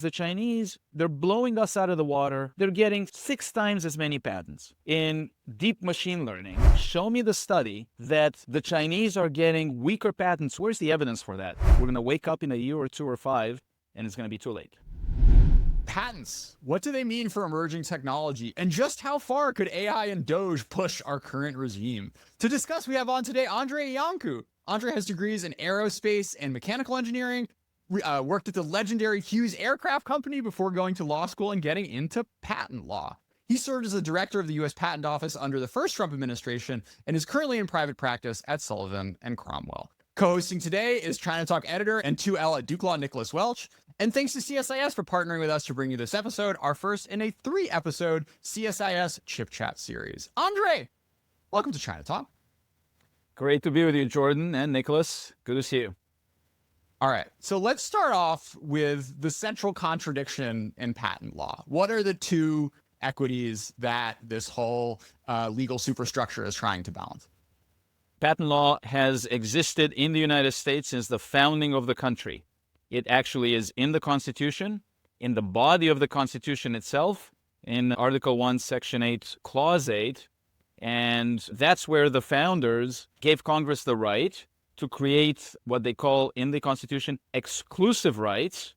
The Chinese, they're blowing us out of the water. They're getting 6 times as many patents in deep machine learning. Show me the study that the Chinese are getting weaker patents. Where's the evidence for that? We're going to wake up in a year or 2 or 5, and it's going to be too late. Patents. What do they mean for emerging technology? And just how far could AI and DOGE push our current regime? To discuss, we have on today Andrei Iancu. Andrei has degrees in aerospace and mechanical engineering, worked at the legendary Hughes Aircraft Company before going to law school and getting into patent law. He served as the director of the U.S. Patent Office under the first Trump administration and is currently in private practice at Sullivan and Cromwell. Co-hosting today is ChinaTalk editor and 2L at Duke Law, Nicholas Welch. And thanks to CSIS for partnering with us to bring you this episode, our first in a 3-episode CSIS Chip Chat series. Andrei, welcome to ChinaTalk. Great to be with you, Jordan and Nicholas. Good to see you. All right, so let's start off with the central contradiction in patent law. What are the two equities that this whole legal superstructure is trying to balance? Patent law has existed in the United States since the founding of the country. It actually is in the Constitution, in the body of the Constitution itself, in Article 1, Section 8, Clause 8. And that's where the founders gave Congress the right to create what they call in the Constitution exclusive rights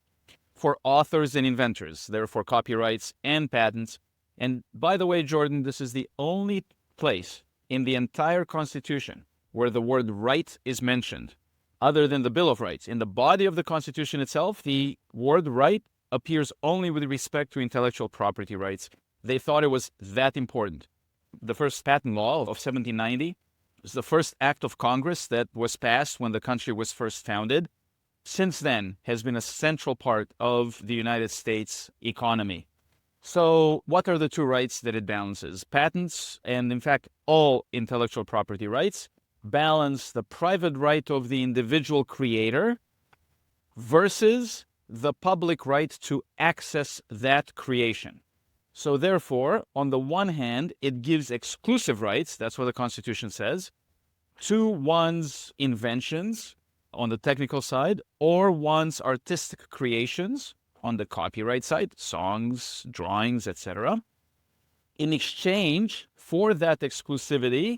for authors and inventors, therefore copyrights and patents. And by the way, Jordan, this is the only place in the entire Constitution where the word right is mentioned, other than the Bill of Rights. In the body of the Constitution itself, the word right appears only with respect to intellectual property rights. They thought it was that important. The first patent law of 1790 was the first act of Congress that was passed when the country was first founded. Since then, has been a central part of the United States economy. So what are the two rights that it balances? Patents, and in fact, all intellectual property rights, balance the private right of the individual creator versus the public right to access that creation. So therefore, on the one hand, it gives exclusive rights, that's what the Constitution says, to one's inventions on the technical side, or one's artistic creations on the copyright side, songs, drawings, etc. In exchange for that exclusivity,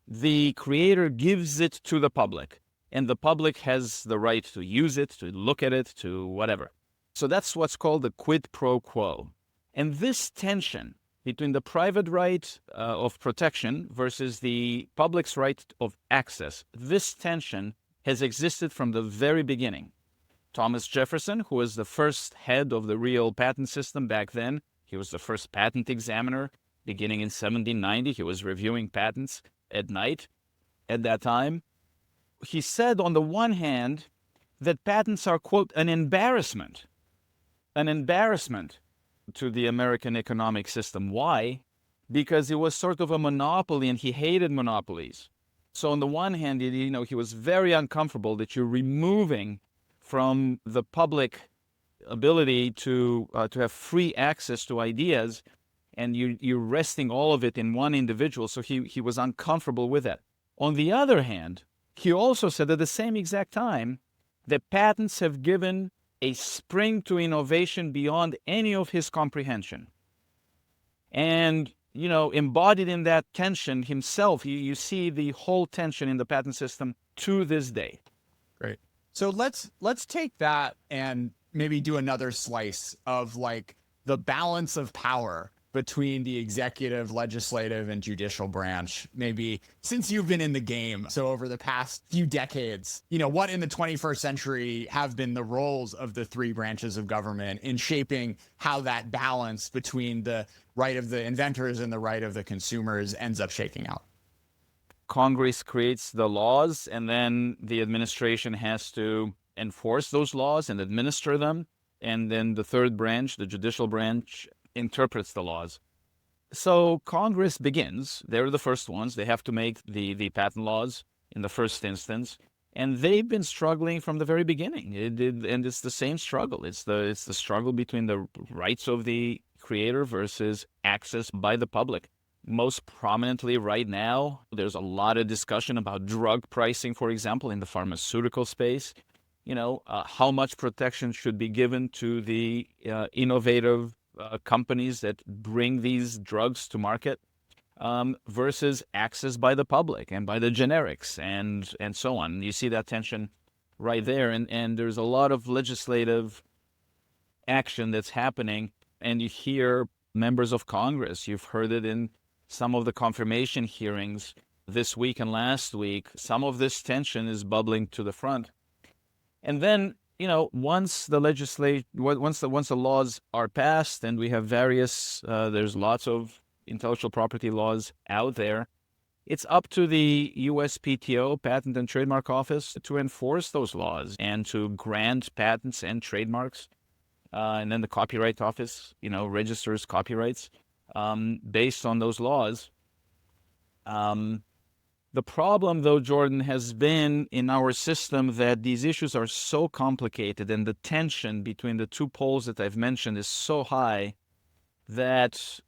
the creator gives it to the public, and the public has the right to use it, to look at it, to whatever. So that's what's called the quid pro quo. And this tension between the private right of protection versus the public's right of access, this tension has existed from the very beginning. Thomas Jefferson, who was the first head of the real patent system back then, he was the first patent examiner. Beginning in 1790, he was reviewing patents at night at that time. He said, on the one hand, that patents are, quote, an embarrassment to the American economic system. Why? Because it was sort of a monopoly, and he hated monopolies. So on the one hand, he was very uncomfortable that you're removing from the public ability to have free access to ideas, and you're resting all of it in one individual. So he was uncomfortable with that. On the other hand, he also said at the same exact time that patents have given a spring to innovation beyond any of his comprehension. And, embodied in that tension himself, you see the whole tension in the patent system to this day. Great. So let's take that and maybe do another slice of like the balance of power between the executive, legislative, and judicial branch, maybe since you've been in the game. So over the past few decades, what in the 21st century have been the roles of the three branches of government in shaping how that balance between the right of the inventors and the right of the consumers ends up shaking out? Congress creates the laws, and then the administration has to enforce those laws and administer them. And then the third branch, the judicial branch, interprets the laws. So Congress begins. They're the first ones. They have to make the patent laws in the first instance. And they've been struggling from the very beginning. And it's the same struggle. It's the struggle between the rights of the creator versus access by the public. Most prominently right now, there's a lot of discussion about drug pricing, for example, in the pharmaceutical space. how much protection should be given to the innovative companies that bring these drugs to market versus access by the public and by the generics and so on. You see that tension right there. And there's a lot of legislative action that's happening. And you hear members of Congress, you've heard it in some of the confirmation hearings this week and last week, some of this tension is bubbling to the front. And then, once the laws are passed and we have there's lots of intellectual property laws out there, it's up to the USPTO, Patent and Trademark Office, to enforce those laws and to grant patents and trademarks. And then the Copyright Office, registers copyrights based on those laws. The problem, though, Jordan, has been in our system that these issues are so complicated and the tension between the two poles that I've mentioned is so high that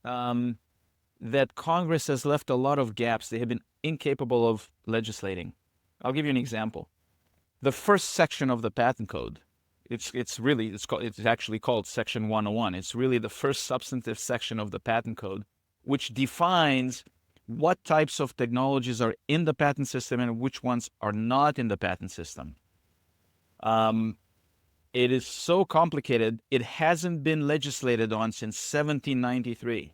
that Congress has left a lot of gaps. They have been incapable of legislating. I'll give you an example. The first section of the Patent Code, it's actually called Section 101. It's really the first substantive section of the Patent Code, which defines what types of technologies are in the patent system and which ones are not in the patent system. It is so complicated, it hasn't been legislated on since 1793.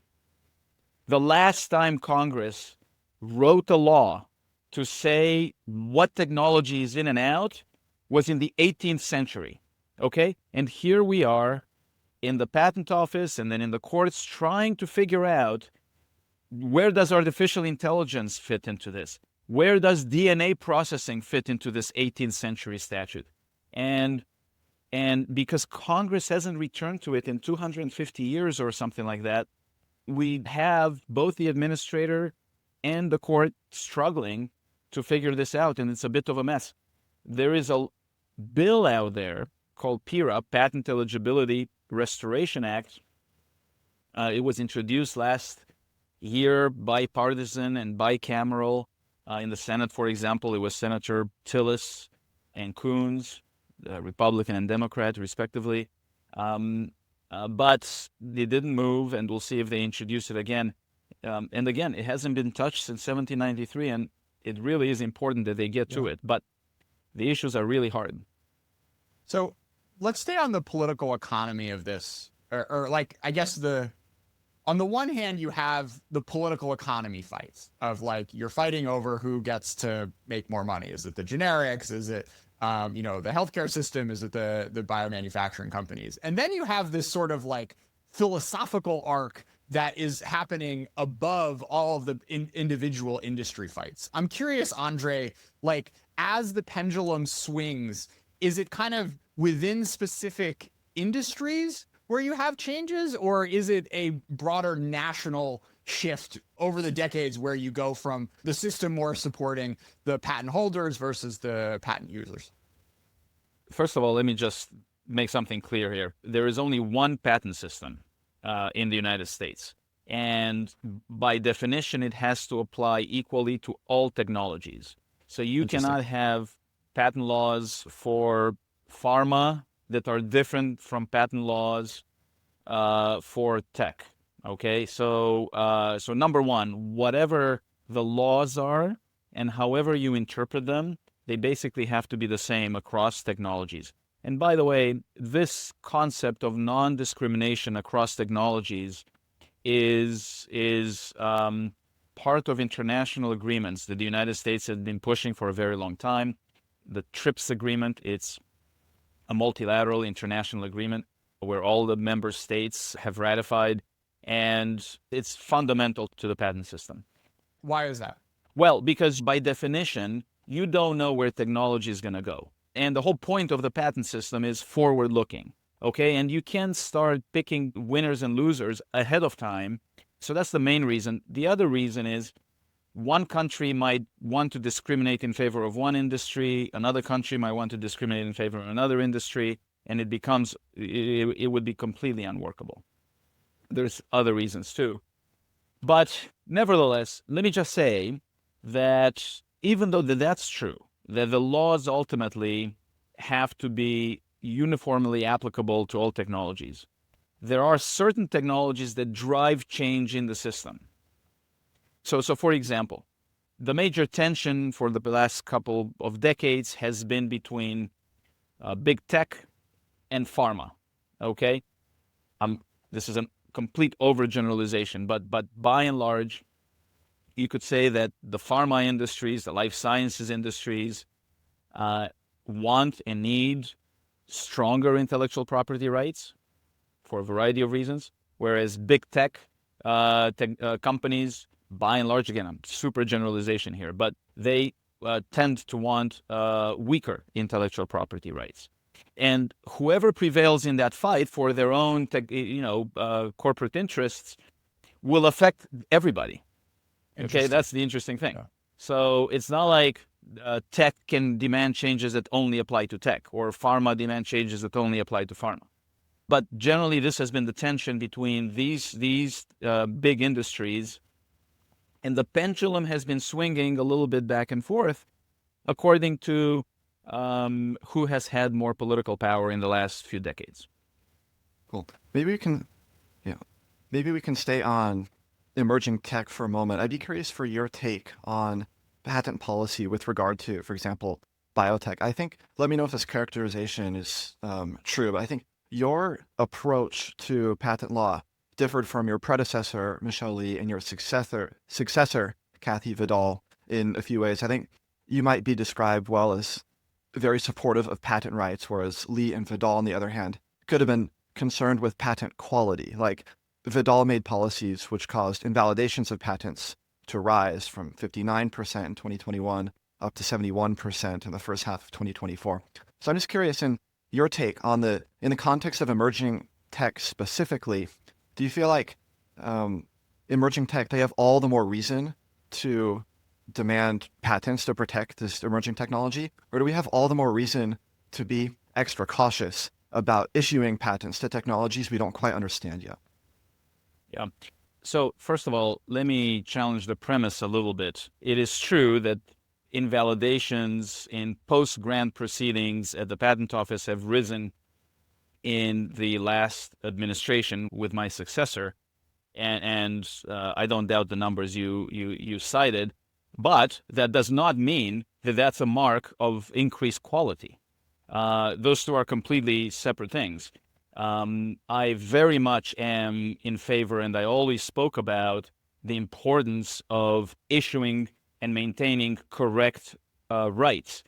The last time Congress wrote a law to say what technology is in and out was in the 18th century, okay? And here we are in the patent office and then in the courts trying to figure out, where does artificial intelligence fit into this? Where does DNA processing fit into this 18th century statute? And because Congress hasn't returned to it in 250 years or something like that, we have both the administrator and the court struggling to figure this out, and it's a bit of a mess. There is a bill out there called PERA, Patent Eligibility Restoration Act. It was introduced last year, bipartisan and bicameral. In the Senate, for example, it was Senator Tillis and Coons, Republican and Democrat, respectively. But they didn't move, and we'll see if they introduce it again. And again, it hasn't been touched since 1793, and it really is important that they get to it. But the issues are really hard. So let's stay on the political economy of this, or like, I guess on the one hand, you have the political economy fights of like, you're fighting over who gets to make more money. Is it the generics? Is it, the healthcare system? Is it the biomanufacturing companies? And then you have this sort of like philosophical arc that is happening above all of the individual industry fights. I'm curious, Andrei, like as the pendulum swings, is it kind of within specific industries where you have changes, or is it a broader national shift over the decades where you go from the system more supporting the patent holders versus the patent users? First of all, let me just make something clear here. There is only one patent system in the United States. And by definition, it has to apply equally to all technologies. So you cannot have patent laws for pharma that are different from patent laws for tech. Okay, so number one, whatever the laws are and however you interpret them, they basically have to be the same across technologies. And by the way, this concept of non-discrimination across technologies is part of international agreements that the United States has been pushing for a very long time. The TRIPS agreement, it's a multilateral international agreement where all the member states have ratified, and it's fundamental to the patent system. Why is that? Well, because by definition, you don't know where technology is going to go. And the whole point of the patent system is forward-looking, okay? And you can start picking winners and losers ahead of time. So that's the main reason. The other reason is one country might want to discriminate in favor of one industry, another country might want to discriminate in favor of another industry, and it would be completely unworkable. There's other reasons too. But nevertheless, let me just say that even though that's true, that the laws ultimately have to be uniformly applicable to all technologies. There are certain technologies that drive change in the system. So for example, the major tension for the last couple of decades has been between big tech and pharma. Okay, this is a complete overgeneralization, but by and large, you could say that the pharma industries, the life sciences industries, want and need stronger intellectual property rights for a variety of reasons, whereas big tech companies, by and large, again, I'm super generalization here, but they tend to want weaker intellectual property rights. And whoever prevails in that fight for their own, corporate interests will affect everybody. Okay, that's the interesting thing. Yeah. So it's not like tech can demand changes that only apply to tech, or pharma demand changes that only apply to pharma. But generally, this has been the tension between these big industries, and the pendulum has been swinging a little bit back and forth according to who has had more political power in the last few decades. Cool. Maybe we can stay on emerging tech for a moment. I'd be curious for your take on patent policy with regard to, for example, biotech. Let me know if this characterization is true, but I think your approach to patent law differed from your predecessor, Michel Lee, and your successor, Kathy Vidal, in a few ways. I think you might be described well as very supportive of patent rights, whereas Lee and Vidal, on the other hand, could have been concerned with patent quality. Like, Vidal made policies which caused invalidations of patents to rise from 59% in 2021 up to 71% in the first half of 2024. So I'm just curious, in your take on in the context of emerging tech specifically, do you feel like emerging tech, they have all the more reason to demand patents to protect this emerging technology? Or do we have all the more reason to be extra cautious about issuing patents to technologies we don't quite understand yet? Yeah. So first of all, let me challenge the premise a little bit. It is true that invalidations in post-grant proceedings at the patent office have risen in the last administration with my successor, and I don't doubt the numbers you cited, but that does not mean that that's a mark of increased quality. Those two are completely separate things. I very much am in favor, and I always spoke about the importance of issuing and maintaining correct rights.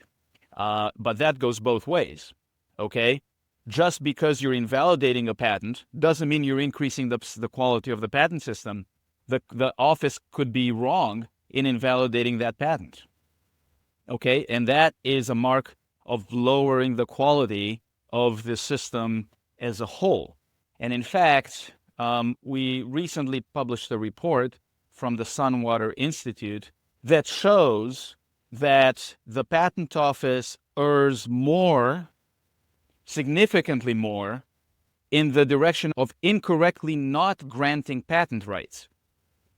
But that goes both ways, okay? Just because you're invalidating a patent doesn't mean you're increasing the quality of the patent system. The office could be wrong in invalidating that patent, okay? And that is a mark of lowering the quality of the system as a whole. And in fact, we recently published a report from the Sunwater Institute that shows that the patent office errs more, significantly more, in the direction of incorrectly not granting patent rights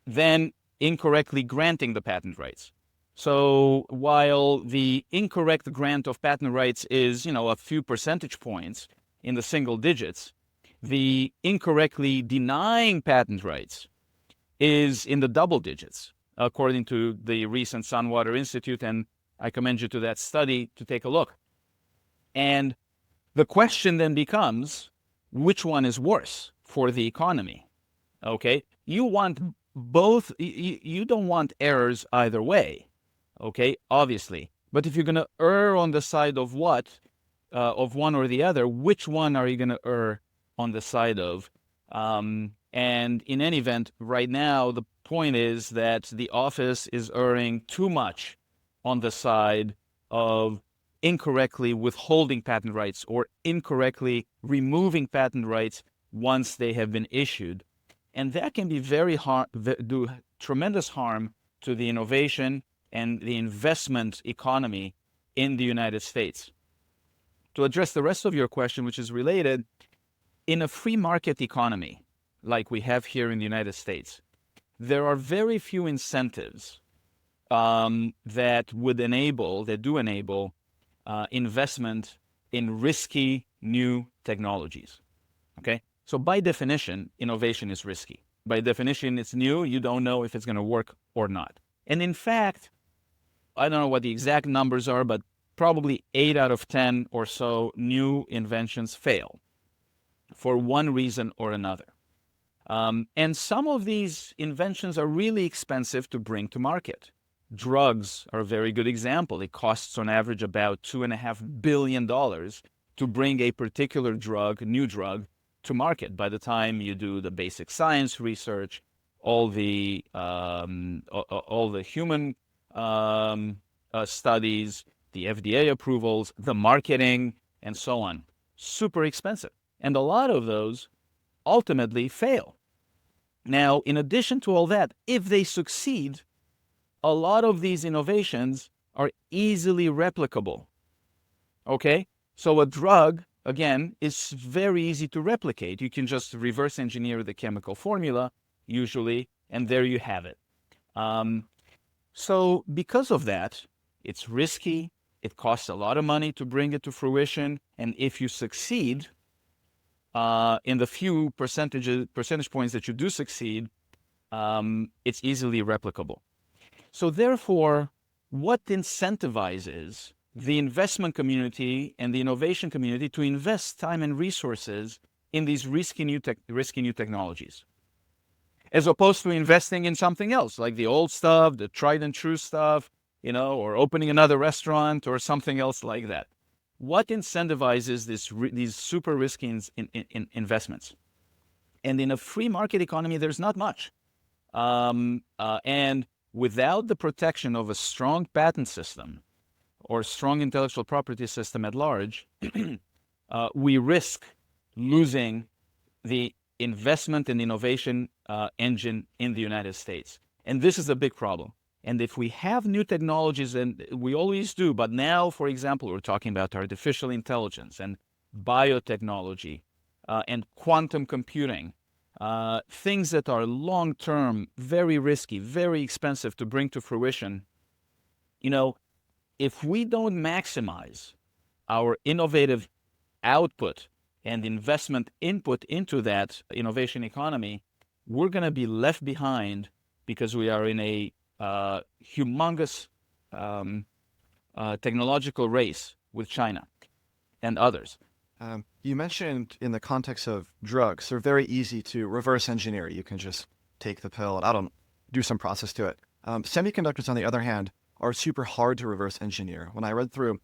than incorrectly granting the patent rights. So while the incorrect grant of patent rights is, a few percentage points in the single digits, the incorrectly denying patent rights is in the double digits, according to the recent Sunwater Institute, and I commend you to that study to take a look. And the question then becomes, which one is worse for the economy? Okay, you want both, you don't want errors either way, okay, obviously. But if you're going to err on the side of of one or the other, which one are you going to err on the side of? And in any event, right now, the point is that the office is erring too much on the side of incorrectly withholding patent rights or incorrectly removing patent rights once they have been issued. And that can be do tremendous harm to the innovation and the investment economy in the United States. To address the rest of your question, which is related, in a free market economy like we have here in the United States, there are very few incentives that do enable investment in risky new technologies. Okay? So by definition, innovation is risky. By definition, it's new. You don't know if it's going to work or not. And in fact, I don't know what the exact numbers are, but probably 8 out of 10 or so new inventions fail for one reason or another. And some of these inventions are really expensive to bring to market. Drugs are a very good example. It costs on average about $2.5 billion to bring a particular drug, new drug, to market. By the time you do the basic science research, all the human studies, the FDA approvals, the marketing, and so on, super expensive. And a lot of those ultimately fail. Now, in addition to all that, if they succeed, a lot of these innovations are easily replicable. Okay? So a drug, again, is very easy to replicate. You can just reverse engineer the chemical formula, usually, and there you have it. So because of that, it's risky. It costs a lot of money to bring it to fruition. And if you succeed, in the few percentage points that you do succeed, it's easily replicable. So therefore, what incentivizes the investment community and the innovation community to invest time and resources in these risky new technologies, as opposed to investing in something else, like the old stuff, the tried and true stuff, or opening another restaurant or something else like that? What incentivizes these super risky investments? And in a free market economy, there's not much. And without the protection of a strong patent system or strong intellectual property system at large, we risk losing the investment and innovation engine in the United States. And this is a big problem. And if we have new technologies, and we always do, but now, for example, we're talking about artificial intelligence and biotechnology and quantum computing, things that are long-term, very risky, very expensive to bring to fruition. If we don't maximize our innovative output and investment input into that innovation economy, we're going to be left behind because we are in a humongous technological race with China and others. You mentioned in the context of drugs, they're very easy to reverse engineer. You can just take the pill and do some process to it. Semiconductors, on the other hand, are super hard to reverse engineer. When I read through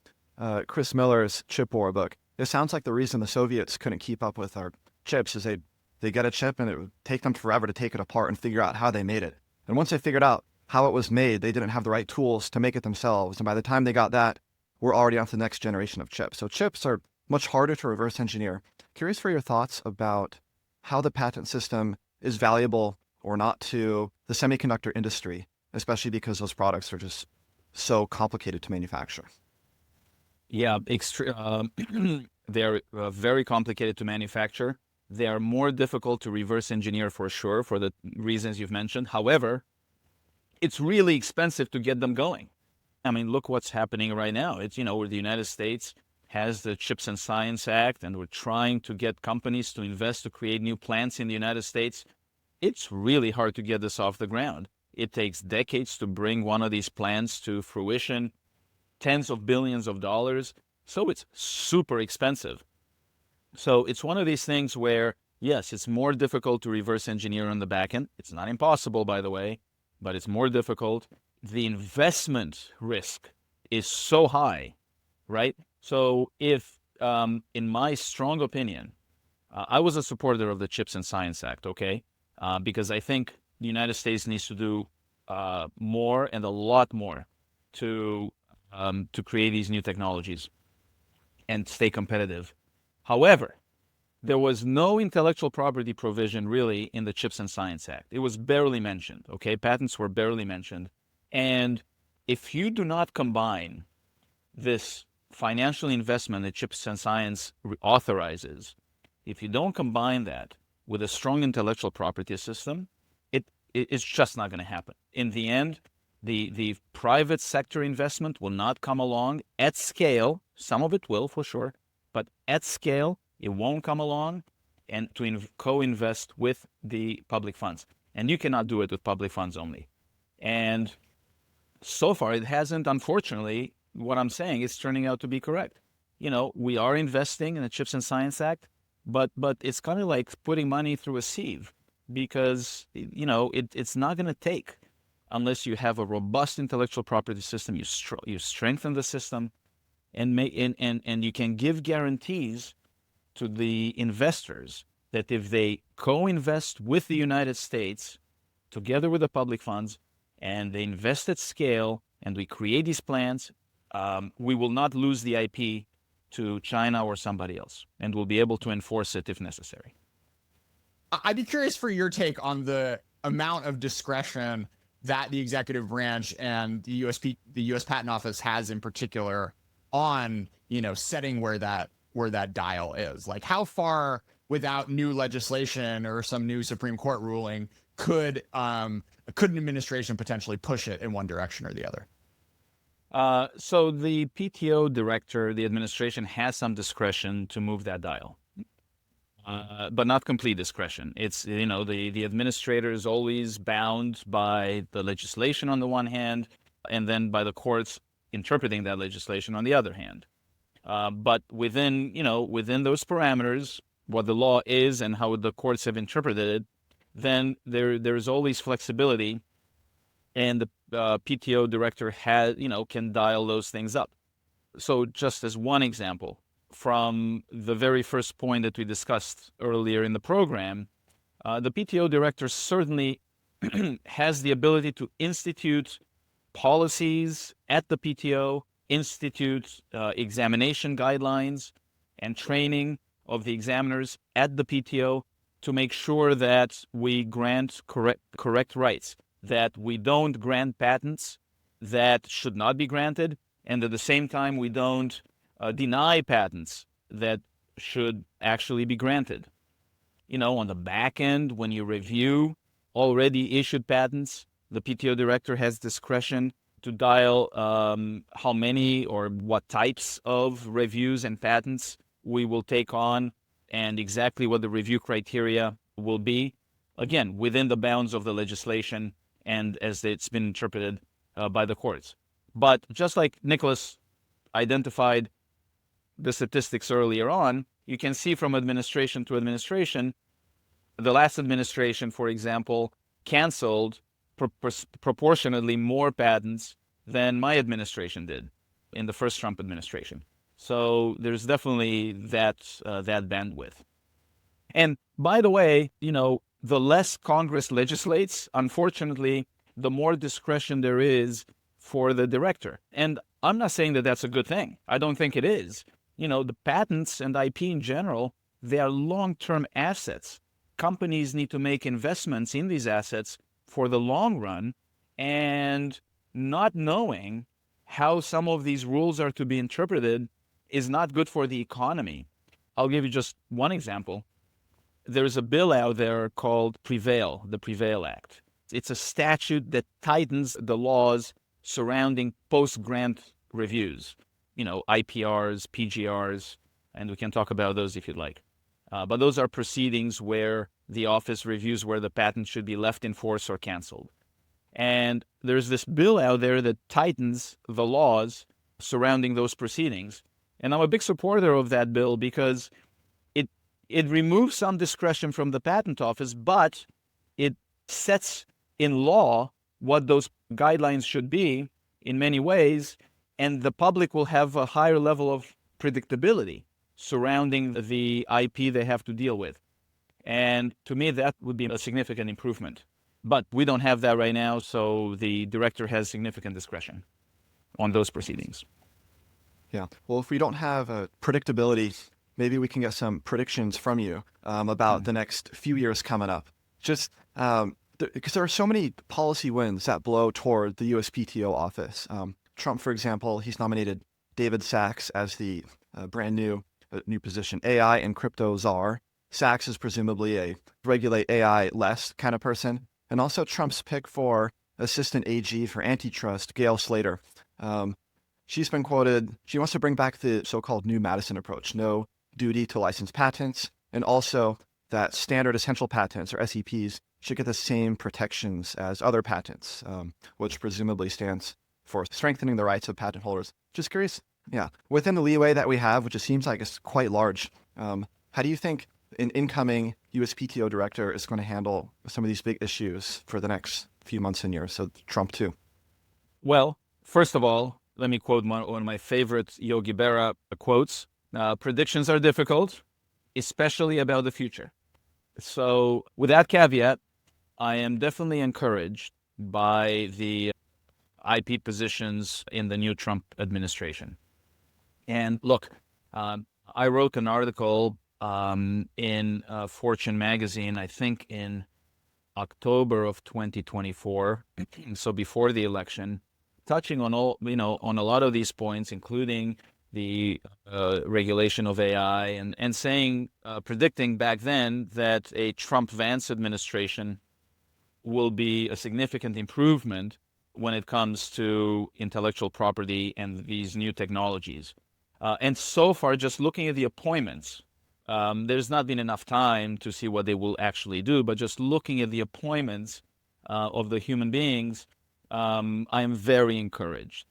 Chris Miller's chip war book, it sounds like the reason the Soviets couldn't keep up with our chips is they get a chip and it would take them forever to take it apart and figure out how they made it. And once they figured out how it was made, they didn't have the right tools to make it themselves. And by the time they got that, we're already on to the next generation of chips. So chips are much harder to reverse engineer. Curious for your thoughts about how the patent system is valuable or not to the semiconductor industry, especially because those products are just so complicated to manufacture. Yeah, they're very complicated to manufacture. They are more difficult to reverse engineer for sure, for the reasons you've mentioned. However, it's really expensive to get them going. I mean, look what's happening right now. It's, where the United States has the Chips and Science Act, and we're trying to get companies to invest to create new plants in the United States. It's really hard to get this off the ground. It takes decades to bring one of these plants to fruition, tens of billions of dollars. So it's super expensive. So it's one of these things where, yes, it's more difficult to reverse engineer on the back end. It's not impossible, by the way, but it's more difficult. The investment risk is so high, right? So if, in my strong opinion, I was a supporter of the Chips and Science Act, okay? Because I think the United States needs to do more and a lot more to create these new technologies and stay competitive. However, there was no intellectual property provision really in the Chips and Science Act. It was barely mentioned, okay? Patents were barely mentioned. And if you do not combine this financial investment that Chips and Science authorizes, if you don't combine that with a strong intellectual property system, it's just not going to happen. In the end, the private sector investment will not come along at scale. Some of it will, for sure, But at scale, it won't come along and to co-invest with the public funds. And you cannot do it with public funds only. And so far, it hasn't, unfortunately. What I'm saying is turning out to be correct. We are investing in the Chips and Science Act, but it's kind of like putting money through a sieve because, it's not going to take unless you have a robust intellectual property system, you strengthen the system, and you can give guarantees to the investors that if they co-invest with the United States, together with the public funds, and they invest at scale, and we create these plans, we will not lose the IP to China or somebody else, and we'll be able to enforce it if necessary. I'd be curious for your take on the amount of discretion that the executive branch and the U.S. Patent Office has in particular on, setting where that dial is. Like, how far, without new legislation or some new Supreme Court ruling, could an administration potentially push it in one direction or the other? So the PTO director, the administration, has some discretion to move that dial, but not complete discretion. It's, the administrator is always bound by the legislation on the one hand, and then by the courts interpreting that legislation on the other hand. But within those parameters, what the law is and how the courts have interpreted it, then there's always flexibility, and the PTO director can dial those things up. So just as one example, from the very first point that we discussed earlier in the program, the PTO director certainly has the ability to institute policies at the PTO, institute examination guidelines and training of the examiners at the PTO to make sure that we grant correct rights, that we don't grant patents that should not be granted, and at the same time we don't deny patents that should actually be granted. On the back end, when you review already issued patents, the PTO director has discretion to dial how many or what types of reviews and patents we will take on, and exactly what the review criteria will be, again, within the bounds of the legislation and as it's been interpreted by the courts. But just like Nicholas identified the statistics earlier on, you can see from administration to administration, the last administration, for example, canceled proportionately more patents than my administration did in the first Trump administration. So there's definitely that bandwidth. And by the way, the less Congress legislates, unfortunately, the more discretion there is for the director. And I'm not saying that that's a good thing. I don't think it is. The patents and IP in general, they are long-term assets. Companies need to make investments in these assets for the long run, and not knowing how some of these rules are to be interpreted is not good for the economy. I'll give you just one example. There's a bill out there called Prevail, the Prevail Act. It's a statute that tightens the laws surrounding post-grant reviews, IPRs, PGRs, and we can talk about those if you'd like. But those are proceedings where the office reviews where the patent should be left in force or canceled. And there's this bill out there that tightens the laws surrounding those proceedings. And I'm a big supporter of that bill because it removes some discretion from the patent office, but it sets in law what those guidelines should be in many ways, and the public will have a higher level of predictability surrounding the IP they have to deal with. And to me, that would be a significant improvement. But we don't have that right now, so the director has significant discretion on those proceedings. Yeah. Well, if we don't have predictability, maybe we can get some predictions from you about the next few years coming up. Just because there are so many policy wins that blow toward the USPTO office. Trump, for example, he's nominated David Sachs as the brand new position, AI and crypto czar. Sachs is presumably a regulate AI less kind of person. And also Trump's pick for assistant AG for antitrust, Gail Slater. she's been quoted, she wants to bring back the so-called new Madison approach, no duty to license patents, and also that standard essential patents, or SEPs, should get the same protections as other patents, which presumably stands for strengthening the rights of patent holders. Just curious, yeah, within the leeway that we have, which it seems like is quite large, how do you think an incoming USPTO director is going to handle some of these big issues for the next few months and years? So Trump too. Well, first of all, let me quote one of my favorite Yogi Berra quotes. Predictions are difficult, especially about the future. So with that caveat, I am definitely encouraged by the IP positions in the new Trump administration. And look, I wrote an article in Fortune magazine, I think in October of 2024, so before the election, touching on on a lot of these points, including the regulation of AI, and saying, predicting back then that a Trump-Vance administration will be a significant improvement when it comes to intellectual property and these new technologies. And so far, just looking at the appointments, there's not been enough time to see what they will actually do, but just looking at the appointments of the human beings, I am very encouraged.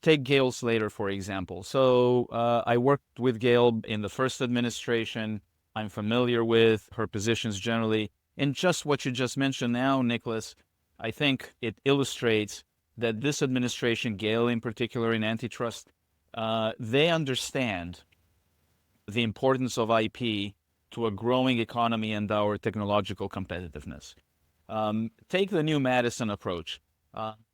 Take Gail Slater, for example. So I worked with Gail in the first administration. I'm familiar with her positions generally. And just what you just mentioned now, Nicholas, I think it illustrates that this administration, Gail in particular in antitrust, they understand the importance of IP to a growing economy and our technological competitiveness. Take the new Madison approach.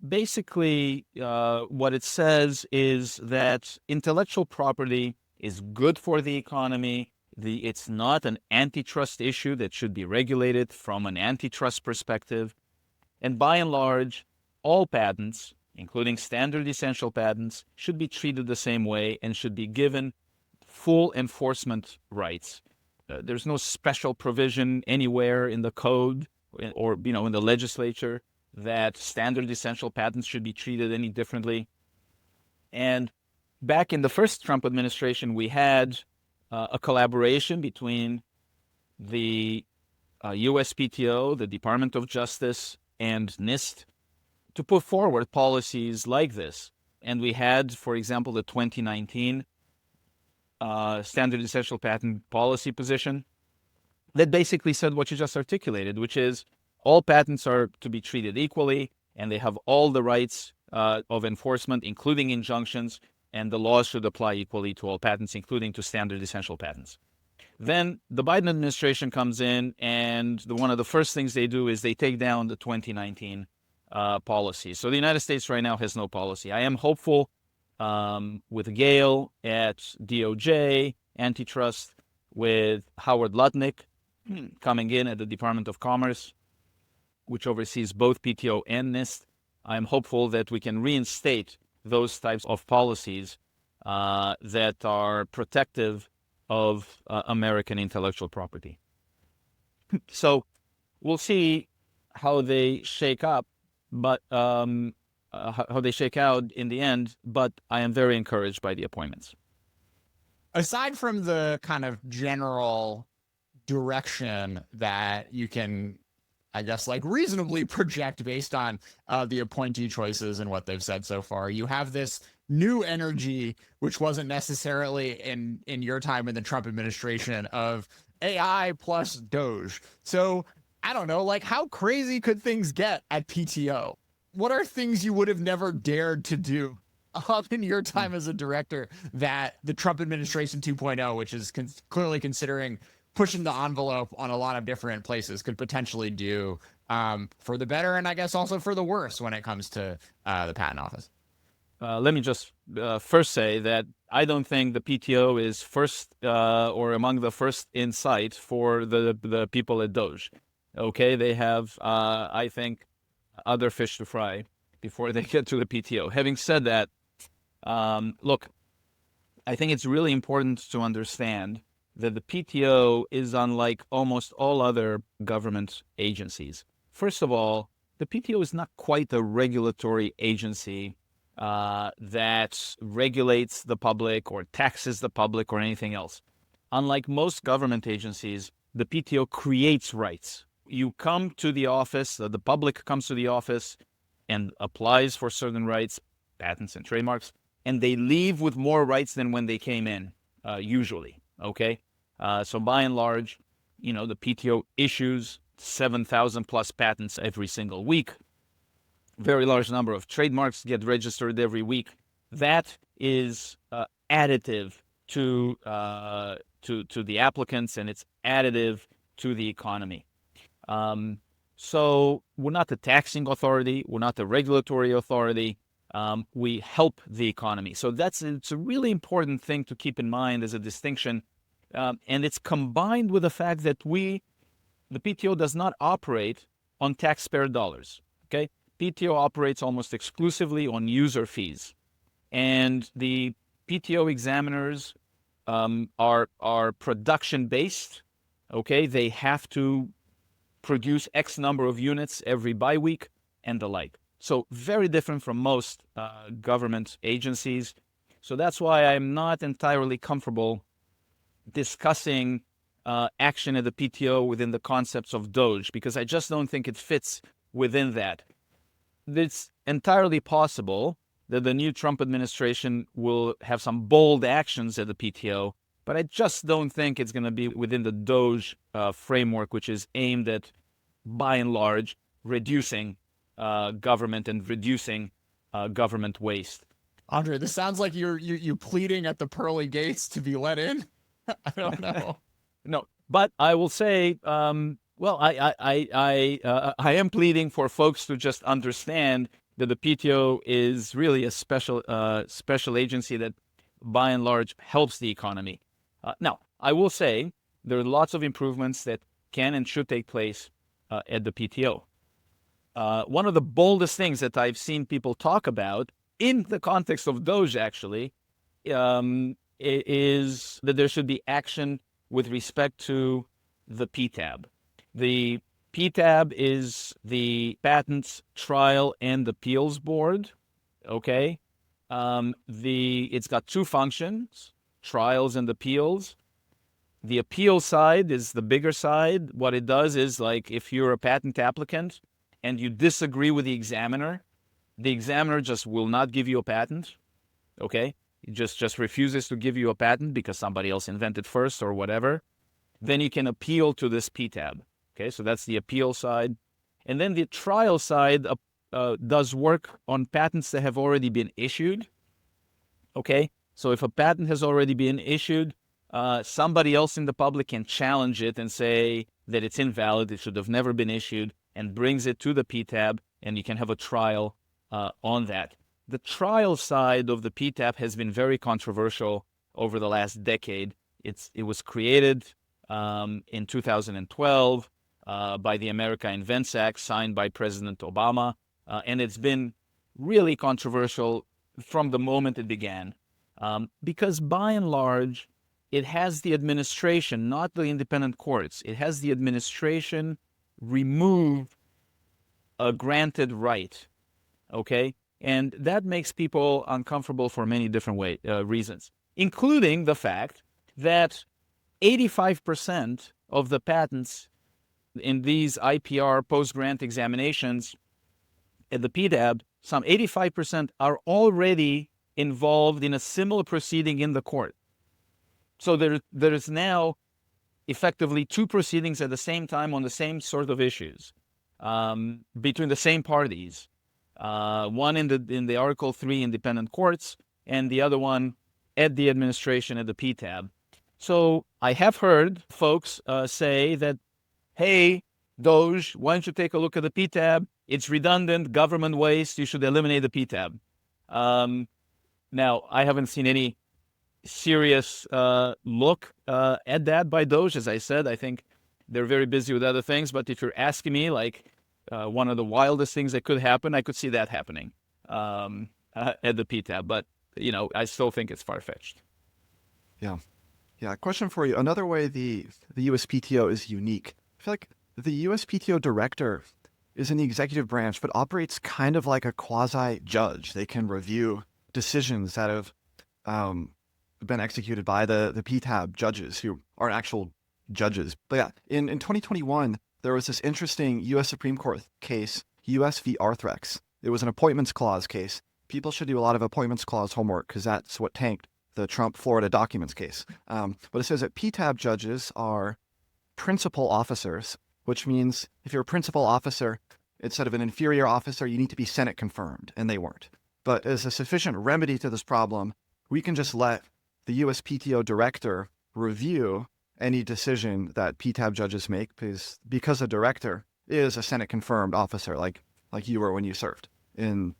Basically, what it says is that intellectual property is good for the economy. It's not an antitrust issue that should be regulated from an antitrust perspective. And by and large, all patents, including standard essential patents, should be treated the same way and should be given full enforcement rights. There's no special provision anywhere in the code or in the legislature that standard essential patents should be treated any differently. And back in the first Trump administration, we had a collaboration between the USPTO, the Department of Justice, and NIST to put forward policies like this. And we had, for example, the 2019 standard essential patent policy position that basically said what you just articulated, which is all patents are to be treated equally, and they have all the rights of enforcement, including injunctions, and the laws should apply equally to all patents, including to standard essential patents. Then the Biden administration comes in, and one of the first things they do is they take down the 2019 policy. So the United States right now has no policy. I am hopeful with Gail at DOJ, antitrust, with Howard Lutnick coming in at the Department of Commerce, which oversees both PTO and NIST. I'm hopeful that we can reinstate those types of policies that are protective of American intellectual property. So we'll see how they shake up, but how they shake out in the end. But I am very encouraged by the appointments. Aside from the kind of general direction that you can, I guess, like reasonably project based on the appointee choices and what they've said so far, you have this new energy, which wasn't necessarily in your time in the Trump administration, of AI plus DOGE. So I don't know, like, how crazy could things get at PTO? What are things you would have never dared to do in your time as a director that the Trump administration 2.0, which is clearly considering pushing the envelope on a lot of different places, could potentially do for the better and I guess also for the worse when it comes to the patent office? Let me just first say that I don't think the PTO is first or among the first in sight for the people at DOGE. Okay, they have, I think, other fish to fry before they get to the PTO. Having said that, look, I think it's really important to understand that the PTO is unlike almost all other government agencies. First of all, the PTO is not quite a regulatory agency that regulates the public or taxes the public or anything else. Unlike most government agencies, the PTO creates rights. You come to the office, the public comes to the office and applies for certain rights, patents and trademarks, and they leave with more rights than when they came in, usually, okay? So by and large, the PTO issues 7,000 plus patents every single week. Very large number of trademarks get registered every week. That is additive to the applicants, and it's additive to the economy. So we're not the taxing authority. We're not the regulatory authority. We help the economy. So it's a really important thing to keep in mind as a distinction. And it's combined with the fact that the PTO does not operate on taxpayer dollars. Okay? PTO operates almost exclusively on user fees. And the PTO examiners are production-based. Okay? They have to produce X number of units every bi-week and the like. So very different from most government agencies. So that's why I'm not entirely comfortable discussing action at the PTO within the concepts of DOGE, because I just don't think it fits within that. It's entirely possible that the new Trump administration will have some bold actions at the PTO, but I just don't think it's going to be within the DOGE framework, which is aimed at, by and large, reducing government and reducing government waste. Andrei, this sounds like you pleading at the pearly gates to be let in. I don't know. No, but I will say, well, I am pleading for folks to just understand that the PTO is really a special agency that, by and large, helps the economy. Now, I will say there are lots of improvements that can and should take place at the PTO. One of the boldest things that I've seen people talk about in the context of DOGE, actually, is that there should be action with respect to the PTAB. The PTAB is the Patents Trial and Appeals Board, okay? It's got two functions, trials and appeals. The appeal side is the bigger side. What it does is, like, if you're a patent applicant and you disagree with the examiner just will not give you a patent, okay? It just refuses to give you a patent because somebody else invented first or whatever. Then you can appeal to this PTAB, okay? So that's the appeal side. And then the trial side does work on patents that have already been issued, okay? So if a patent has already been issued, somebody else in the public can challenge it and say that it's invalid, it should have never been issued, and brings it to the PTAB, and you can have a trial on that. The trial side of the PTAB has been very controversial over the last decade. It was created in 2012 by the America Invents Act, signed by President Obama, and it's been really controversial from the moment it began, because by and large, it has the administration, not the independent courts. It has the administration remove a granted right, okay? And that makes people uncomfortable for many different reasons, including the fact that 85% of the patents in these IPR post-grant examinations at the PTAB, some 85% are already involved in a similar proceeding in the court. So there is now effectively two proceedings at the same time on the same sort of issues between the same parties. One in the Article 3 independent courts, and the other one at the administration at the PTAB. So I have heard folks say that, hey, DOGE, why don't you take a look at the PTAB? It's redundant, government waste, you should eliminate the PTAB. Now, I haven't seen any serious look at that by DOGE. As I said, I think they're very busy with other things, but if you're asking me, like, one of the wildest things that could happen, I could see that happening at the PTAB. But, I still think it's far-fetched. Yeah. Yeah. Question for you. Another way the USPTO is unique. I feel like the USPTO director is in the executive branch, but operates kind of like a quasi-judge. They can review decisions that have been executed by the PTAB judges who are actual judges. But yeah, in 2021, there was this interesting U.S. Supreme Court case, U.S. v. Arthrex. It was an appointments clause case. People should do a lot of appointments clause homework because that's what tanked the Trump Florida documents case. But it says that PTAB judges are principal officers, which means if you're a principal officer, instead of an inferior officer, you need to be Senate confirmed, and they weren't. But as a sufficient remedy to this problem, we can just let the USPTO director review any decision that PTAB judges make because the director is a Senate confirmed officer like you were when you served. So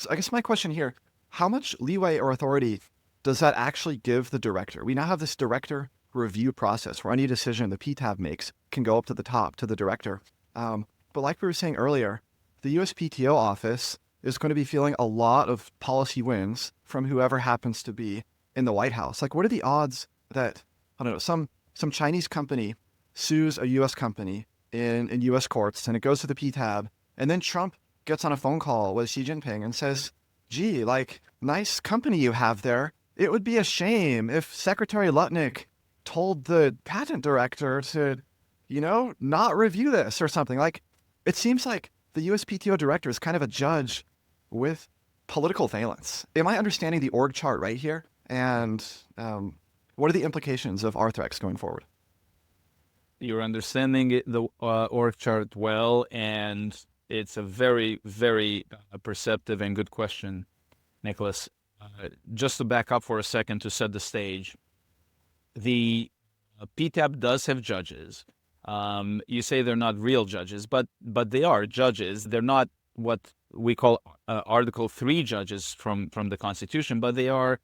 I guess my question here, how much leeway or authority does that actually give the director? We now have this director review process where any decision the PTAB makes can go up to the top, to the director. But like we were saying earlier, the USPTO office is going to be feeling a lot of policy wins from whoever happens to be in the White House. Like, what are the odds that, I don't know, some Chinese company sues a U.S. company in U.S. courts and it goes to the PTAB, and then Trump gets on a phone call with Xi Jinping and says, gee, like, nice company you have there. It would be a shame if Secretary Lutnick told the patent director to, not review this or something. Like, it seems like the USPTO director is kind of a judge with political valence. Am I understanding the org chart right here? And what are the implications of Arthrex going forward? You're understanding the org chart well, and it's a very, very perceptive and good question, Nicholas. Just to back up for a second to set the stage, the PTAB does have judges. You say they're not real judges, but they are judges. They're not what we call Article 3 judges from the Constitution, but they are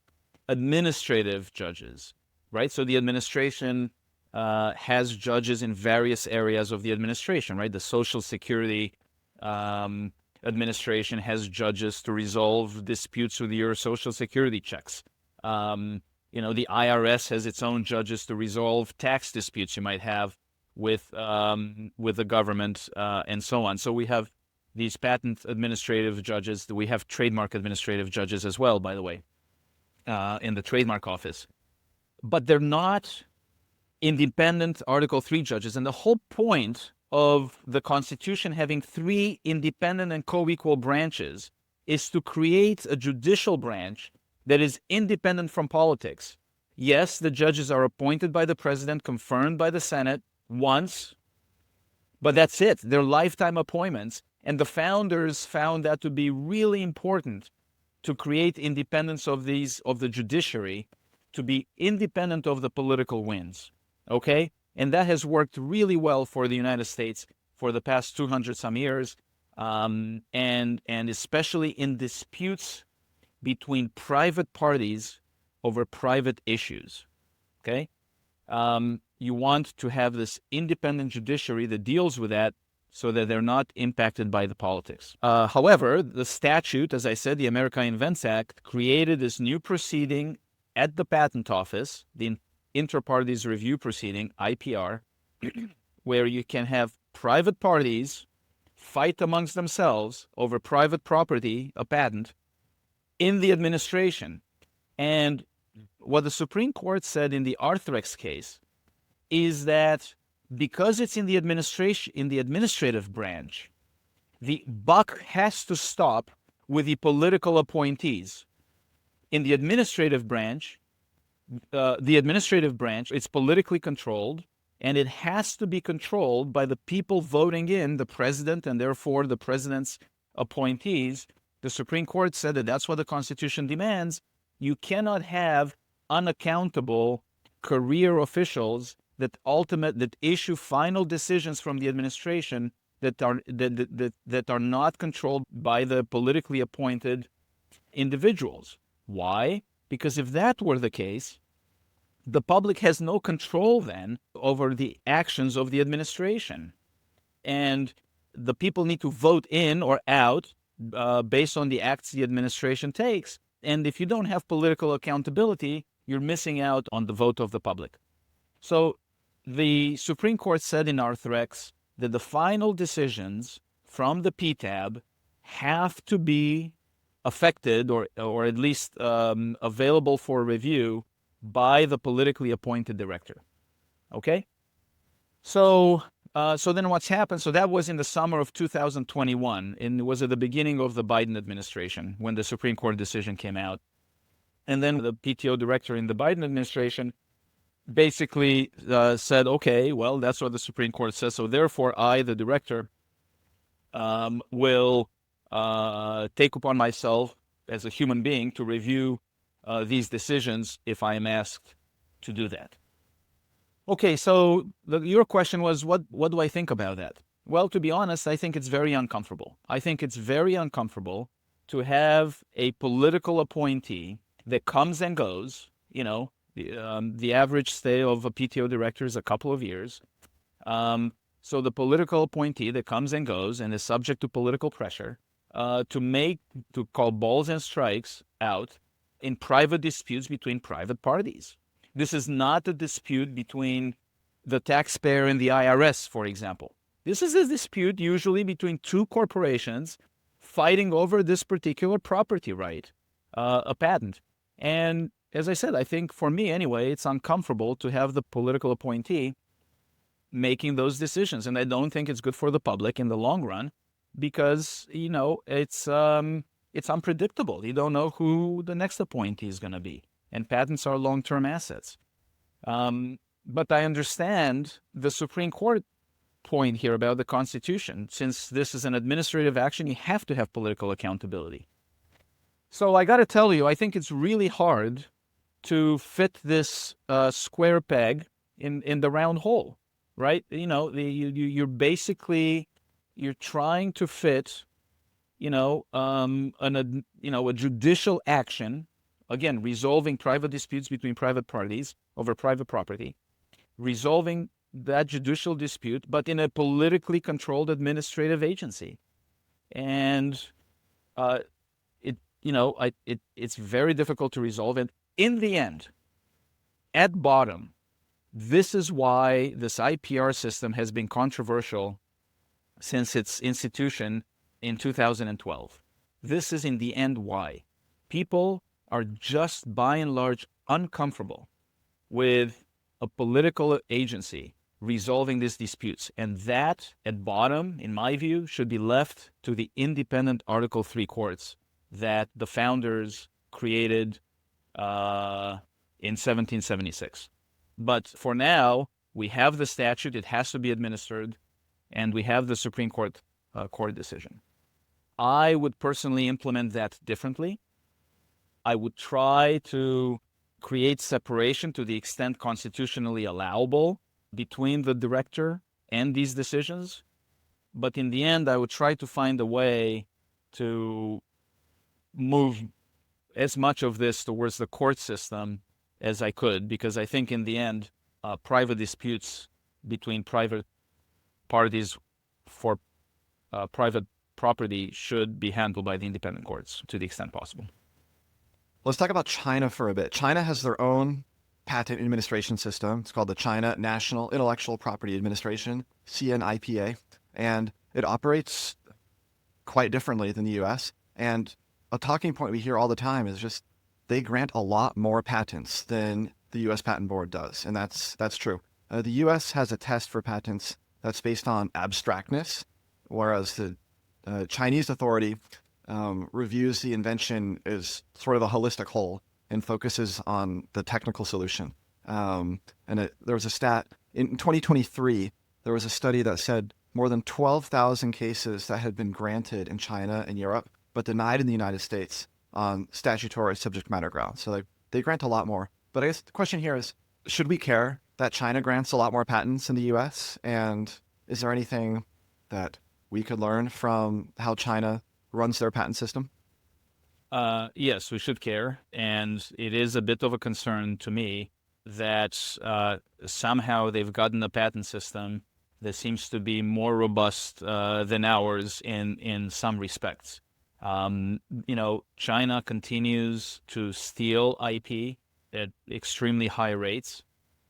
administrative judges, right? So the administration has judges in various areas of the administration, right? The Social Security administration has judges to resolve disputes with your Social Security checks. The IRS has its own judges to resolve tax disputes you might have with the government and so on. So we have these patent administrative judges. We have trademark administrative judges as well, by the way, in the trademark office. But they're not independent Article 3 judges. And the whole point of the Constitution having 3 independent and co-equal branches is to create a judicial branch that is independent from politics. Yes, the judges are appointed by the president, confirmed by the Senate once, but that's it. They're lifetime appointments. And the founders found that to be really important to create independence of the judiciary, to be independent of the political winds. Okay? And that has worked really well for the United States for the past 200 some years, and especially in disputes between private parties over private issues. Okay? You want to have this independent judiciary that deals with that so that they're not impacted by the politics. However, the statute, as I said, the America Invents Act, created this new proceeding at the Patent Office, the Inter-Parties Review Proceeding, IPR, where you can have private parties fight amongst themselves over private property, a patent, in the administration. And what the Supreme Court said in the Arthrex case is that because it's in the administrative branch, the buck has to stop with the political appointees. In the administrative branch, it's politically controlled, and it has to be controlled by the people voting in the president and therefore the president's appointees. The Supreme Court said that that's what the Constitution demands. You cannot have unaccountable career officials that issue final decisions from the administration that are not controlled by the politically appointed individuals. Why? Because if that were the case, the public has no control then over the actions of the administration. And the people need to vote in or out based on the acts the administration takes. And if you don't have political accountability, you're missing out on the vote of the public. So the Supreme Court said in Arthrex that the final decisions from the PTAB have to be affected or at least available for review by the politically appointed director. Okay? So then what's happened? So that was in the summer of 2021, and it was at the beginning of the Biden administration when the Supreme Court decision came out. And then the PTO director in the Biden administration basically said, okay, well, that's what the Supreme Court says. So therefore, I, the director, will take upon myself as a human being to review these decisions if I am asked to do that. Okay, so your question was, what do I think about that? Well, to be honest, I think it's very uncomfortable. I think it's very uncomfortable to have a political appointee that comes and goes. The average stay of a PTO director is a couple of years. So the political appointee that comes and goes and is subject to political pressure to call balls and strikes out in private disputes between private parties. This is not a dispute between the taxpayer and the IRS, for example. This is a dispute usually between two corporations fighting over this particular property right, a patent. And as I said, I think for me anyway, it's uncomfortable to have the political appointee making those decisions. And I don't think it's good for the public in the long run because, it's unpredictable. You don't know who the next appointee is going to be. And patents are long-term assets. But I understand the Supreme Court point here about the Constitution. Since this is an administrative action, you have to have political accountability. So I got to tell you, I think it's really hard to fit this square peg in the round hole, right? You're basically trying to fit, a judicial action. Again, resolving private disputes between private parties over private property, resolving that judicial dispute, but in a politically controlled administrative agency. And it's very difficult to resolve. And in the end, at bottom, this is why this IPR system has been controversial since its institution in 2012. This is in the end why. People are just by and large uncomfortable with a political agency resolving these disputes. And that, at bottom, in my view, should be left to the independent Article 3 courts that the founders created in 1776. But for now, we have the statute, it has to be administered, and we have the Supreme Court court decision. I would personally implement that differently. I would try to create separation to the extent constitutionally allowable between the director and these decisions. But in the end, I would try to find a way to move as much of this towards the court system as I could, because I think in the end, private disputes between private parties for private property should be handled by the independent courts to the extent possible. Let's talk about China for a bit. China has their own patent administration system. It's called the China National Intellectual Property Administration, CNIPA, and it operates quite differently than the U.S. And a talking point we hear all the time is just they grant a lot more patents than the U.S. Patent Board does, and that's true. The U.S. has a test for patents that's based on abstractness, whereas the Chinese authority reviews the invention as sort of a holistic whole and focuses on the technical solution. There was a stat in 2023. There was a study that said more than 12,000 cases that had been granted in China and Europe, but denied in the United States on statutory subject matter grounds. So they grant a lot more. But I guess the question here is, should we care that China grants a lot more patents than the U.S.? And is there anything that we could learn from how China runs their patent system? Yes, we should care. And it is a bit of a concern to me that somehow they've gotten a patent system that seems to be more robust than ours in some respects. China continues to steal IP at extremely high rates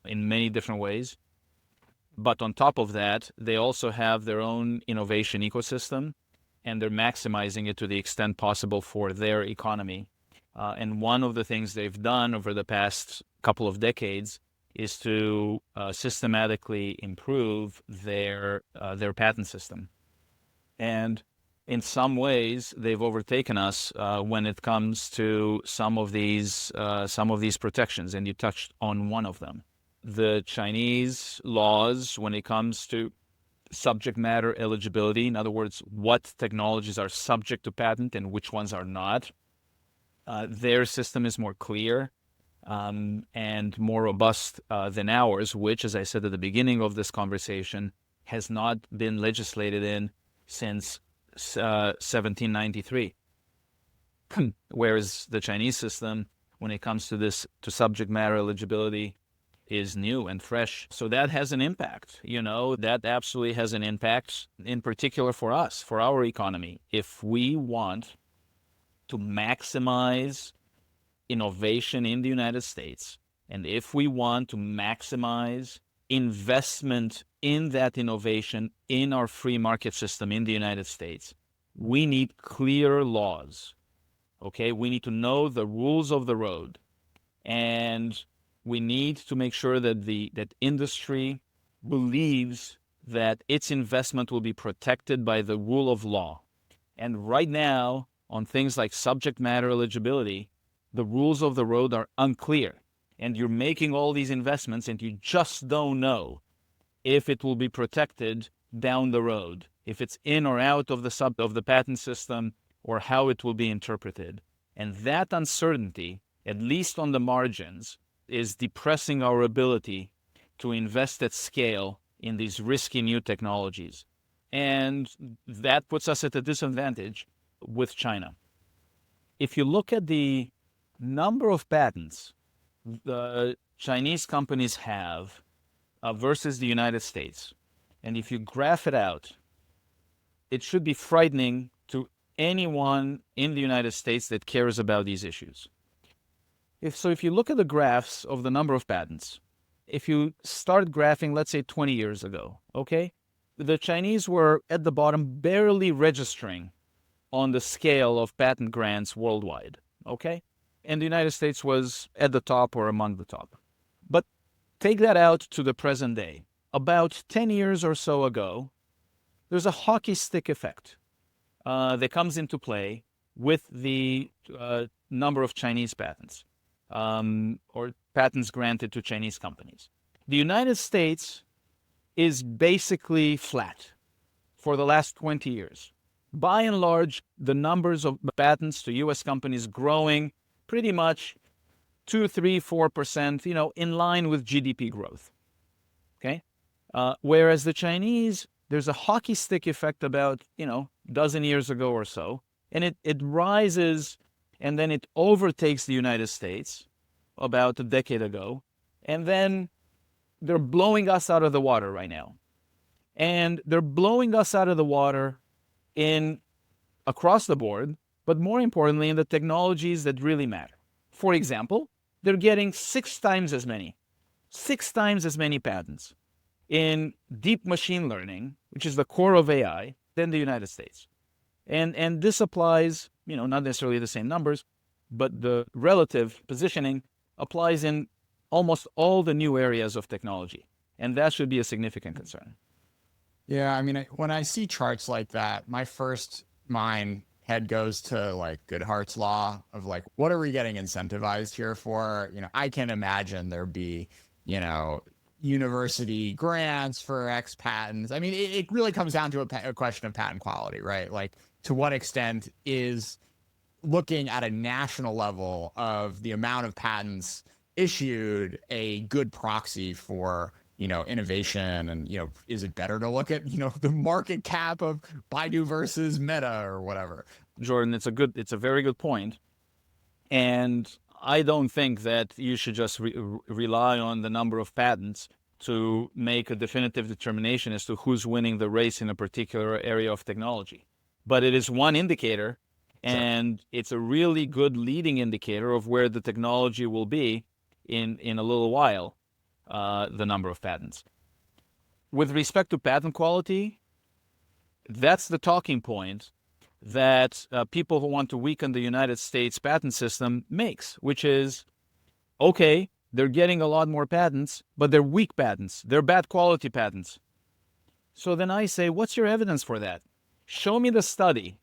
in many different ways. But on top of that, they also have their own innovation ecosystem, and they're maximizing it to the extent possible for their economy. And one of the things they've done over the past couple of decades is to systematically improve their patent system. And in some ways, they've overtaken us when it comes to some of these protections, and you touched on one of them. The Chinese laws, when it comes to subject matter eligibility, in other words, what technologies are subject to patent and which ones are not, their system is more clear and more robust than ours, which, as I said at the beginning of this conversation, has not been legislated in since 1793. Whereas the Chinese system, when it comes to subject matter eligibility, is new and fresh. So that has an impact, that absolutely has an impact, in particular for us, for our economy. If we want to maximize innovation in the United States, and if we want to maximize investment in that innovation in our free market system in the United States, we need clear laws. Okay, we need to know the rules of the road, and we need to make sure that that industry believes that its investment will be protected by the rule of law. And right now, on things like subject matter eligibility, the rules of the road are unclear. And you're making all these investments and you just don't know if it will be protected down the road, if it's in or out of the patent system, or how it will be interpreted. And that uncertainty, at least on the margins, is depressing our ability to invest at scale in these risky new technologies. And that puts us at a disadvantage with China. If you look at the number of patents the Chinese companies have versus the United States, and if you graph it out, it should be frightening to anyone in the United States that cares about these issues. If you look at the graphs of the number of patents, if you start graphing, let's say 20 years ago, okay, the Chinese were at the bottom, barely registering on the scale of patent grants worldwide, okay? And the United States was at the top or among the top. But take that out to the present day. About 10 years or so ago, there's a hockey stick effect that comes into play with the number of Chinese patents. Or patents granted to Chinese companies. The United States is basically flat for the last 20 years. By and large, the numbers of patents to U.S. companies growing pretty much 2, 3, 4%, in line with GDP growth. Okay? Whereas the Chinese, there's a hockey stick effect about, dozen years ago or so, and it rises and then it overtakes the United States about a decade ago, and then they're blowing us out of the water right now. And they're blowing us out of the water across the board, but more importantly, in the technologies that really matter. For example, they're getting 6 times as many patents in deep machine learning, which is the core of AI, than the United States. And this applies, not necessarily the same numbers, but the relative positioning applies in almost all the new areas of technology. And that should be a significant concern. Yeah, I mean, when I see charts like that, my first head goes to like Goodhart's law of like, what are we getting incentivized here for? I can imagine there'd be, university grants for X patents. I mean, it really comes down to a question of patent quality, right? Like, to what extent is looking at a national level of the amount of patents issued a good proxy for, innovation? And, is it better to look at, the market cap of Baidu versus Meta or whatever? Jordan, it's a very good point. And I don't think that you should just rely on the number of patents to make a definitive determination as to who's winning the race in a particular area of technology. But it is one indicator, and it's a really good leading indicator of where the technology will be in a little while, the number of patents. with respect to patent quality, that's the talking point that people who want to weaken the United States patent system makes, which is, okay, they're getting a lot more patents, but they're weak patents. They're bad quality patents. So then I say, what's your evidence for that? Show me the study.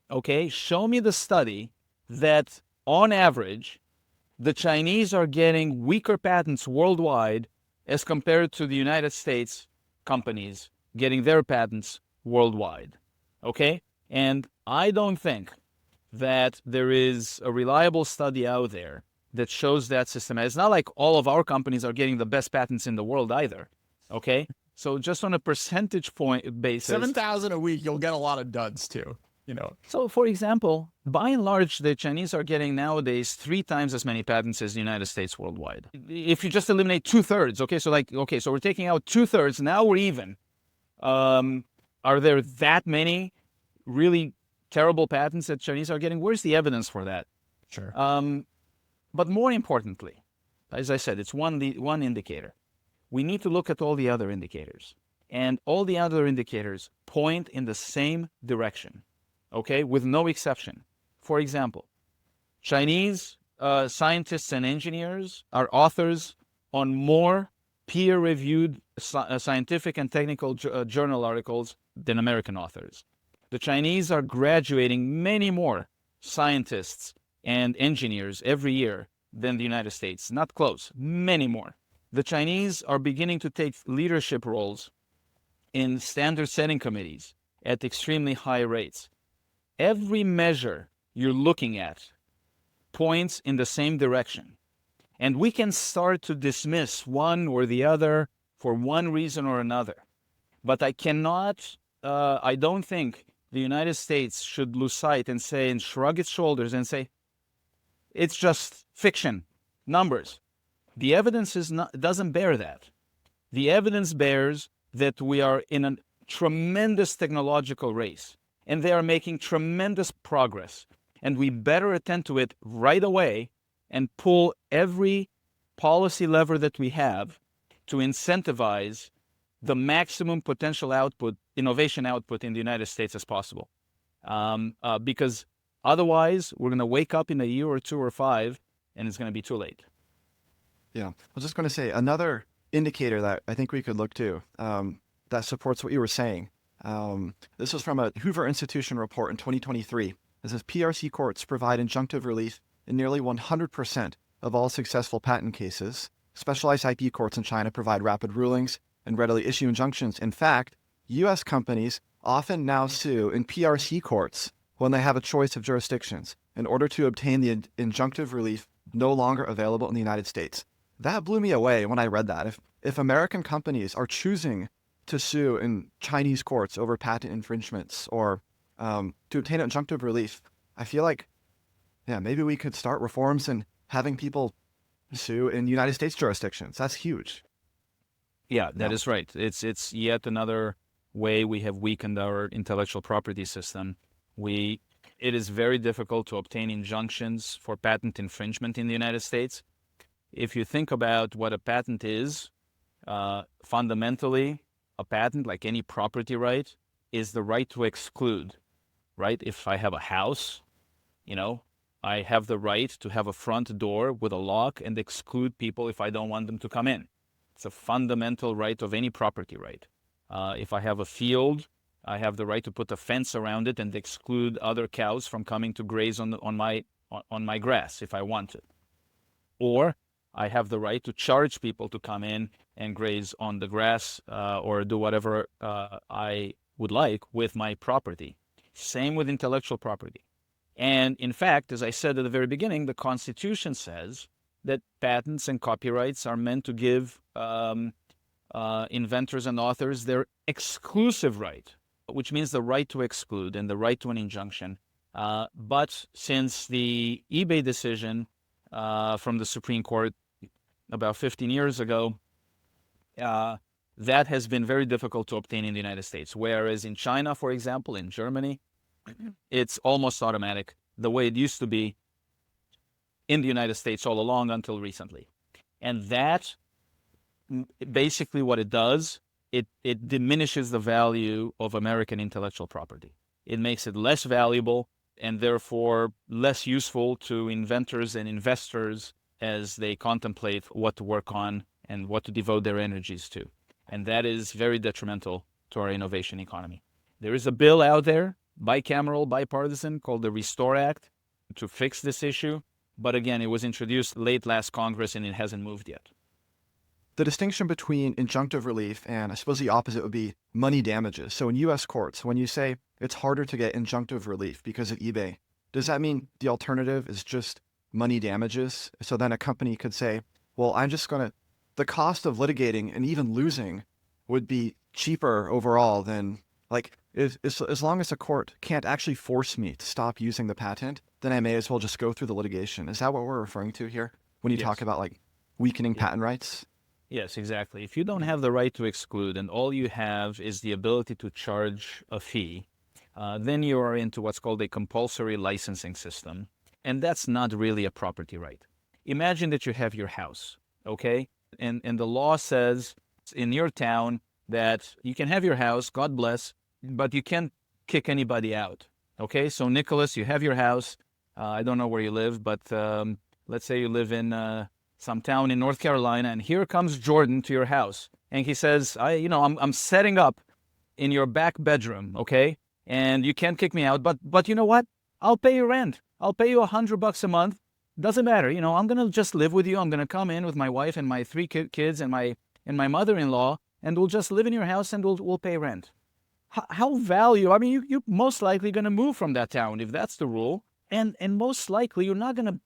Okay, show me the study that on average, the Chinese are getting weaker patents worldwide as compared to the United States companies getting their patents worldwide. Okay? And I don't think that there is a reliable study out there that shows that system. It's not like all of our companies are getting the best patents in the world either. Okay? So just on a percentage point basis. 7,000 a week, you'll get a lot of duds too. So, for example, by and large, the Chinese are getting nowadays 3 times as many patents as the United States worldwide. If you just eliminate 2/3, okay, so we're taking out 2/3, now we're even. Are there that many really terrible patents that Chinese are getting? Where's the evidence for that? Sure. But more importantly, as I said, it's one indicator. We need to look at all the other indicators. And all the other indicators point in the same direction. Okay, with no exception. For example, Chinese scientists and engineers are authors on more peer-reviewed scientific and technical journal articles than American authors. The Chinese are graduating many more scientists and engineers every year than the United States. Not close, many more. The Chinese are beginning to take leadership roles in standard setting committees at extremely high rates. Every measure you're looking at points in the same direction. And we can start to dismiss one or the other for one reason or another. But I don't think the United States should lose sight and shrug its shoulders and say, it's just fiction, numbers. The evidence doesn't bear that. The evidence bears that we are in a tremendous technological race. And they are making tremendous progress. And we better attend to it right away and pull every policy lever that we have to incentivize the maximum potential output, innovation output in the United States as possible. Because otherwise, we're going to wake up in a year or 2 or 5, and it's going to be too late. Yeah, I was just going to say another indicator that I think we could look to that supports what you were saying. This was from a Hoover Institution report in 2023. It says PRC courts provide injunctive relief in nearly 100% of all successful patent cases. Specialized IP courts in China provide rapid rulings and readily issue injunctions. In fact, U.S. companies often now sue in PRC courts when they have a choice of jurisdictions in order to obtain the injunctive relief no longer available in the United States. That blew me away when I read that. If American companies are choosing to sue in Chinese courts over patent infringements or to obtain injunctive relief, I feel like, maybe we could start reforms and having people sue in United States jurisdictions. That's huge. Yeah, that is right. It's yet another way we have weakened our intellectual property system. It is very difficult to obtain injunctions for patent infringement in the United States. If you think about what a patent is, fundamentally, a patent, like any property right, is the right to exclude, right? If I have a house, I have the right to have a front door with a lock and exclude people if I don't want them to come in. It's a fundamental right of any property right. If I have a field, I have the right to put a fence around it and exclude other cows from coming to graze on my grass if I want it. Or I have the right to charge people to come in and graze on the grass or do whatever I would like with my property. Same with intellectual property. And in fact, as I said at the very beginning, the Constitution says that patents and copyrights are meant to give inventors and authors their exclusive right, which means the right to exclude and the right to an injunction. But since the eBay decision from the Supreme Court about 15 years ago, that has been very difficult to obtain in the United States. Whereas in China, for example, in Germany, it's almost automatic, the way it used to be in the United States all along until recently. And that, basically what it does it diminishes the value of American intellectual property. It makes it less valuable and therefore less useful to inventors and investors as they contemplate what to work on and what to devote their energies to. And that is very detrimental to our innovation economy. There is a bill out there, bicameral, bipartisan, called the Restore Act to fix this issue. But again, it was introduced late last Congress and it hasn't moved yet. The distinction between injunctive relief and I suppose the opposite would be money damages. So in U.S. courts, when you say it's harder to get injunctive relief because of eBay, does that mean the alternative is just money damages? So then a company could say, well, the cost of litigating and even losing would be cheaper overall than, like, as long as a court can't actually force me to stop using the patent, then I may as well just go through the litigation. Is that what we're referring to here when you talk about like weakening patent rights? Yes, exactly. If you don't have the right to exclude and all you have is the ability to charge a fee, then you are into what's called a compulsory licensing system. And that's not really a property right. Imagine that you have your house, okay? And the law says in your town that you can have your house, God bless, but you can't kick anybody out, okay? So Nicholas, you have your house. I don't know where you live, but let's say you live in some town in North Carolina, and here comes Jordan to your house. And he says, I'm setting up in your back bedroom, okay? And you can't kick me out, but you know what? I'll pay you rent. I'll pay you $100 a month. Doesn't matter. I'm going to just live with you. I'm going to come in with my wife and my 3 kids and my mother-in-law, and we'll just live in your house and we'll pay rent. How value? I mean, you're most likely going to move from that town if that's the rule. And most likely you're not going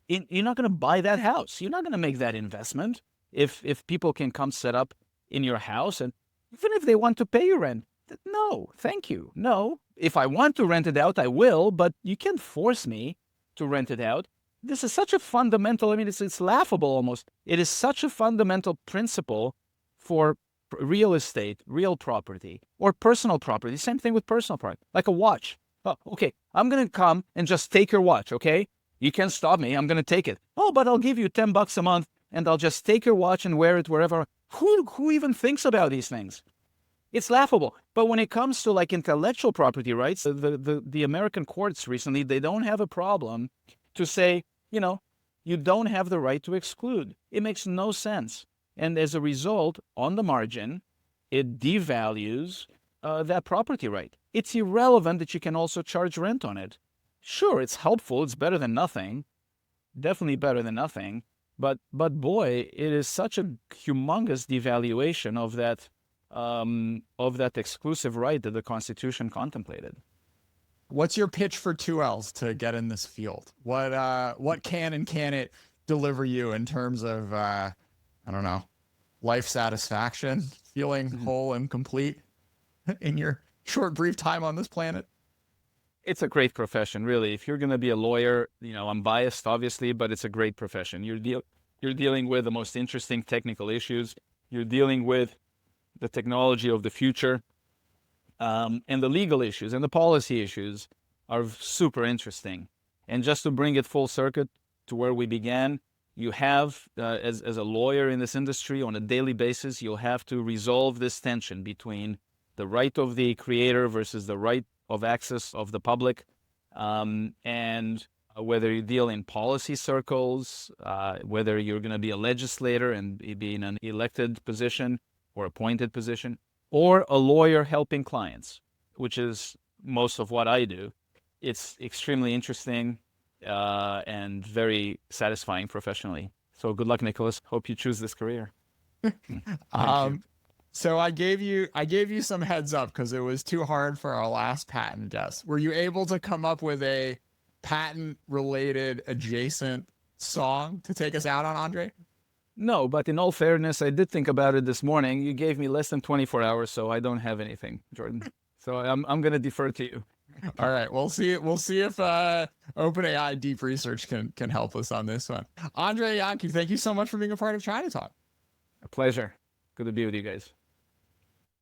to buy that house. You're not going to make that investment if people can come set up in your house, and even if they want to pay you rent. No, thank you. No, if I want to rent it out, I will, but you can't force me to rent it out. This is such a fundamental, it's laughable almost. It is such a fundamental principle for real estate, real property, or personal property. Same thing with personal property, like a watch. Oh, okay, I'm going to come and just take your watch, okay? You can't stop me. I'm going to take it. Oh, but I'll give you $10 a month and I'll just take your watch and wear it wherever. Who even thinks about these things? It's laughable. But when it comes to like intellectual property rights, the American courts recently, they don't have a problem to say, you don't have the right to exclude. It makes no sense. And as a result, on the margin, it devalues that property right. It's irrelevant that you can also charge rent on it. Sure, it's helpful. It's better than nothing. Definitely better than nothing. But boy, it is such a humongous devaluation of that exclusive right that the Constitution contemplated. What's your pitch for 2Ls to get in this field? What can and can it deliver you in terms of life satisfaction, feeling whole and complete in your short, brief time on this planet? It's a great profession, really. If you're going to be a lawyer, I'm biased, obviously, but it's a great profession. You're dealing with the most interesting technical issues. You're dealing with the technology of the future, and the legal issues and the policy issues are super interesting. And just to bring it full circuit to where we began, you have, as a lawyer in this industry, on a daily basis, you'll have to resolve this tension between the right of the creator versus the right of access of the public, and whether you deal in policy circles, whether you're going to be a legislator and be in an elected position or appointed position, or a lawyer helping clients, which is most of what I do. It's extremely interesting and very satisfying professionally. So good luck, Nicholas. Hope you choose this career. So I gave you some heads up because it was too hard for our last patent guess. Were you able to come up with a patent-related adjacent song to take us out on, Andrei? No, but in all fairness, I did think about it this morning. You gave me less than 24 hours, so I don't have anything, Jordan. So I'm going to defer to you. All right, we'll see if OpenAI Deep Research can help us on this one. Andrei Iancu, thank you so much for being a part of ChinaTalk. A pleasure. Good to be with you guys.